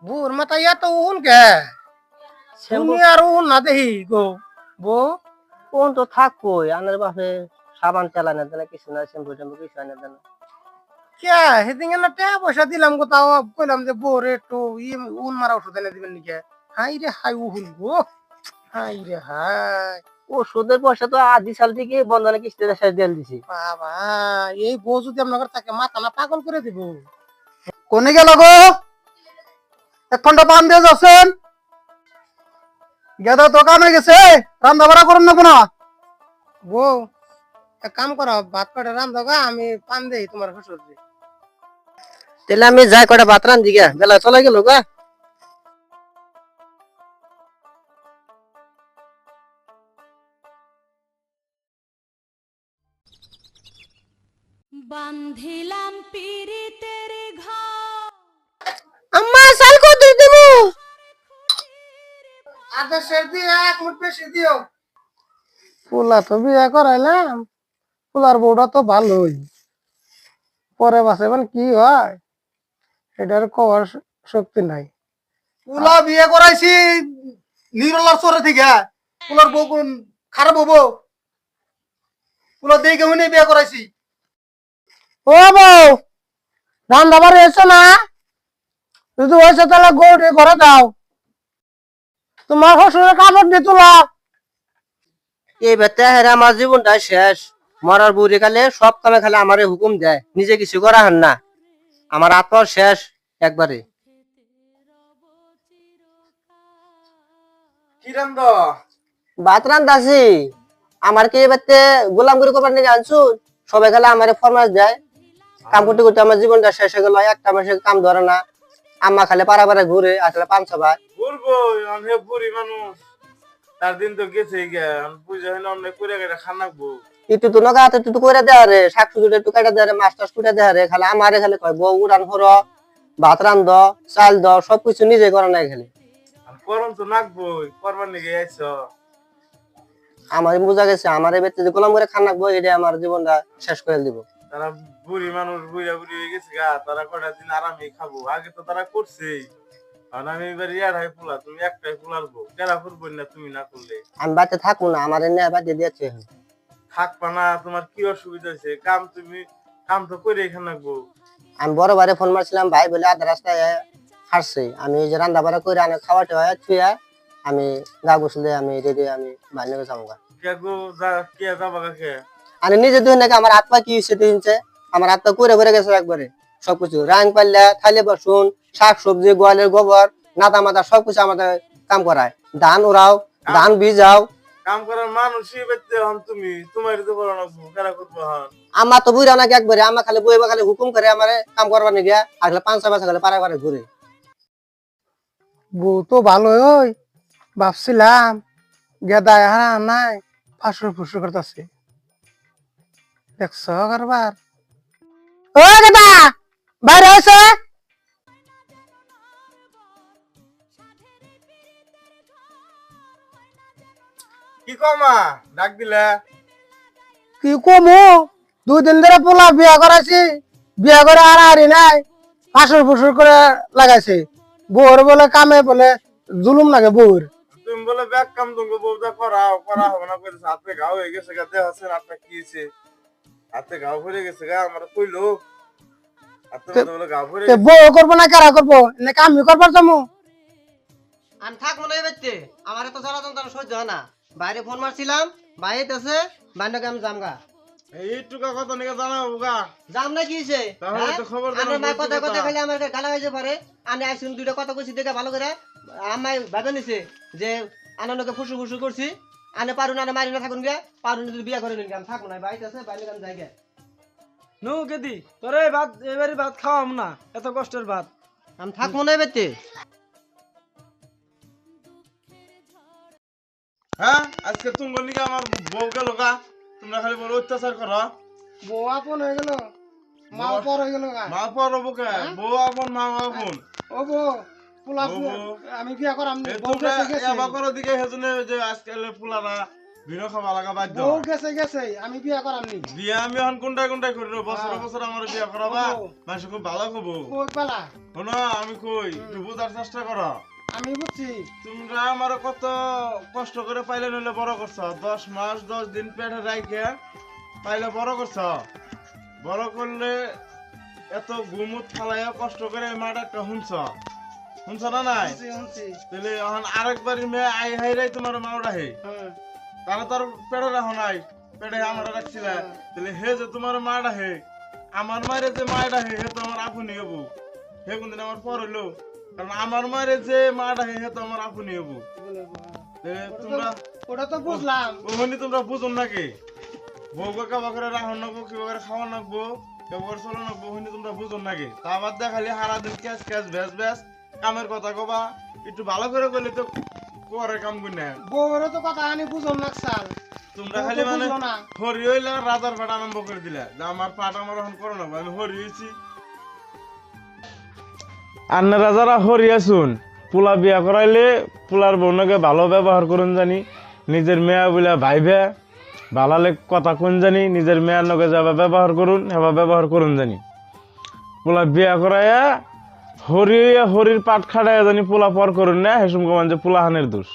বুর মাথা ইয়া তো উহুন কে শুনি আর উহুন না দেহি গো বো কোন তো থাকবই আনের বাপে সাবান চালানো দেয় না, কিছু না, শ্যাম্পু ট্যাম্পু কিছু আনে দেয় না। কে হেদিন না টাকা পয়সা দিলাম গো, তাও কইলাম যে বোর একটু উন মারা ওষুধ এনে দিবেন নিকে। হাই রে হাই উহুন গো, হাই রে হাই। ওষুধের পয়সা তো আদি সাল থেকে বন্ধনে কিস্তিতে শেষ দিয়ে দিছি। বাবা, এই বউ যদি আপনার থাকে মাথা না পাগল করে দিব। কোনে গেল গো? এক ঘন্টা পান দিয়ে যাচ্ছেন, গেদা দোকানে গেছে, রান্না বাড়া করেন না কোনো? বউ এক কাম করো, ভাত কটা রান্ধো গা, আমি পান দেই তোমার শ্বশুর। তাহলে আমি যাই কটা ভাত রান্ধি গা, বেলা চলে গেল গা। বান্ধিলাম পিরিতের ঘর। আম্মা সাল কো দুই দেবো, আধা শের দিয়ে এক মুঠ বেশি দিও। পোলা তো বিয়ে করাইলাম, পোলার বউটা তো ভালোই, পরে বাসে কি হয় এটার কওয়ার শক্তি নাই। পুলা বিয়ে করাইছি নিরলার চরে থেকে, পুলার বউ কোন খারাপ হবো? পুলা দেখে শুনে বিয়ে করাইছি। ও বউ, রান্না বাড়ি এসো না, যদি হয়েছে তাহলে গরুটি ঘরে দাও, তোমার শ্বশুরের কাপড় দিয়ে তোলা। এই বেতে হেরে আমার জীবনটা শেষ। মরার বুড়ি কালে সব কামে খালে আমারে হুকুম দেয়, নিজে কিছু করা হন না। আমার আত্মা শেষ একবারে। কি রান্দ? ভাত রান্দাছি। আমার কি এবারে গোলাম করে করবার নিয়ে আনছু? সবাই খালে আমারে ফরমাস দেয়, কাম করতে করতে আমার জীবনটা শেষ হয়ে গেল। একটা মাসে কাম ধরে না, আম্মা খালে পাড়া পাড়া ঘুরে আসলে 5 ভাই। ঘুরবো, আমি বুড়ি মানুষ, তার দিন তো গেছে গিয়া, পুজো হয় না অনেক করে গেলে খানাকবো। একটু তো নগা হাতে একটু করে দেয় রে, শাক সুজুটা একটু কাটা দেয় রে, মাছ টাছ কুটে দেয় রে। খালে আমারে খালে কয় বউ উড়ান হর, ভাত রান্ধ, চাল দ, সবকিছু নিজে করে নাই খালি। করম তো নাকবই, করবার নিগে আইছ। আমার বোঝা গেছে আমার এই বেতে যে গোলাম করে খান রাখবো, এটা আমার জীবনটা শেষ করে দিব। তারা বুড়ি মানুষ, বুড়া বুড়ি হয়ে গেছে গা, তারা কটা দিন আরামে খাবো। আগে তো তারা করছেই। কারণ আমি এবার ইয়ারহাই ফুলা, তুমি একটাই ফুলার বউ, কেরা ফুরবই না তুমি না করলে। আমি বাড়িতে থাকবো না, আমার এনে বাড়িতে দিয়েছে এখন। থাকবা না, তোমার কি অসুবিধা হয়েছে? কাম তুমি কাম তো করে খানাকবো। আমি বড় ভাইরে ফোন মারছিলাম, ভাই বলে আধা রাস্তায় হারছে। আমি এই যে রান্না বাড়া করে আনে খাওয়াতে হয় ছুঁয়া, আমি গা গোসলে আমি রেডি, আমি বাইরে যাবো গা। কে গো কে যাবা কাকে? আমি নিজে দুই নাকি আমার হাত পা কি হয়েছে দিনছে, আমার হাত পা করে ভরে গেছে একবারে। সবকিছু রাং পাল্লা, থালে বাসন, শাক সবজি, গোয়ালের গোবর, নাদা মাদা সবকিছু আমাদের কাম করায়। ধান ওরাও, ধান ভিজাও। কাম করার মানুষই বেঁচতে হন তুমি, তোমার তো বলো না কেরা করবো হন। আমার তো বুঝা নাকি একবারে, আমার খালি বইবা খালি হুকুম করে আমার কাম করবার নিয়ে আসলে 5-6 বছর খালি পাড়া পাড়া ঘুরে। বউ তো ভালোই, ওই ভাবছিলাম গেদায় হারা নাই, ফাঁসুর ফুসুর করতেছে। দেখছ কারবার, ও গেদা বাইরে আছে। কি কমা ডাক দিলে? কি কমু, 2 দিন ধরে পোলা বিয়া করাইছি, বিয়া করে হারাহারি নাই, ফাঁসুর ফুসুর করে লাগাইছে। বউর বলে কামে বলে জুলুম লাগে বউর। তুমি বলে ব্যাগ কাম তুমি বউটা করাও, করা হবে না করে হাতে ঘাও হয়ে গেছে গা, দেহ আছে আপনার কি হয়েছে? হাতে ঘাও ভরে গেছে গা, আমার কইলো হাতে বলে ঘাও ভরে গেছে। বউ করবো না কারা করবো, নাকি আমি করবার যাবো? আমি থাকবো না এই বাড়িতে, আমার এত জ্বালাতন তার সহ্য হয় না। বাইরে ফোন মারছিলাম, বাইরে আছে, বাইরে আমি যামগা। এইটুকা কথা নাকি জানাবো গা? যাম না কি হইছে? তাহলে তো খবর দাও, আমার মা বলছি কথা কথা। কথা খালি আমার গালা হইছে পারে। আমি আইসুন দুইটা কথা কইছি দেখে ভালো করে আমায় ভাবে নিছে যে আনন্দকে ফুসু ফুসু করছি। আনে পারুন আনে মারি না থাকুন গিয়া, পারুন যদি বিয়া করে নিন, আমি থাকবো না, বাইরে আছে বাইরে আমি যাই গে। নো কেদি তোরে ভাত এবারে ভাত খাওয়াম না, এত কষ্টের ভাত। আমি থাকবো না বেতে। হ্যাঁ, আজকে তুমি বলি আমার বউ গেল গা, তোমরা খালি বড় অত্যাচার করো। বউ আপন হয়ে গেল, মা পর হয়ে গেল। মা পর হবো কে? বউ আপন মা আপন। ও বউ, পোলা ও বউ। আমি বিয়া করাম নি, বউ তোমরা গেছে গেছে। এবার করো দিকে হেজনে যে আজকাল ফুলারা বিনো খাওয়া লাগা বাধ্য বউ গেছে গেছে আমি বিয়া করামনি বিয়া আমি এখন কোনটাই কোনটাই করি বছর বছর আমার বিয়া করাবা মানুষ খুব ভালো খবো কই পালা শোনো আমি কই একটু বোঝার চেষ্টা করো আমি বুঝছি তোমরা আমার কত কষ্ট করে পাইলে নইলে বড় করছ 10 মাস 10 দিন পেটে রাইখে পাইলে বড় করছ বড় করলে এত গুমুত ফালাইয়া কষ্ট করে মাটা একটা শুনছ না নাই শুনছি শুনছি তাহলে এখন আরেকবার মেয়ে আই হাই রাই তোমার মাওটা হে হ্যাঁ তারা তোর পেটে রাখো নাই পেটে আমার রাখছিল তাহলে হে যে তোমার মাটা হে আমার মায়ের যে মাটা হে হে তো আমার আপনি হবো হে কোনদিন আমার পর হইলো কারণ আমার মায়ের যে মাটা হে হে তো আমার আপনি হবো তোমরা ওটা তো বুঝলাম ওখানে তোমরা বুঝুন নাকি বউ কাবা করে রাখুন নাকবো কিবা করে খাওয়া নাকবো কেবা করে চলো নাকবো ওখানে তোমরা বুঝুন নাকি তা বাদ দে খালি হারা দিন ক্যাশ ক্যাশ ভ্যাস ভ্যাস কামের কথা কবা একটু ভালো করে করলে তো করে কাম করি না বউরও তো কথা আনি বুঝন না সাল তোমরা খালি মানে হরি হইলে রাজার পাট আরম্ভ করে দিলে যে আমার পাট আমার এখন করো না আমি হরি হয়েছি আপনারা যারা হরি আছুন পোলা বিয়া করাইলে পোলার বউনাকে ভালো ব্যবহার করুন জানি নিজের মেয়া বলে ভাইবে ভালালে কথা কোন জানি নিজের মেয়ার লগে যাবা ব্যবহার করুন হেবা ব্যবহার করুন জানি পোলা বিয়া করাইয়া হরি হরির পাট খাড়াইয়া জানি পোলা পর করুন না হেসুম কমান যে পোলাহানের দোষ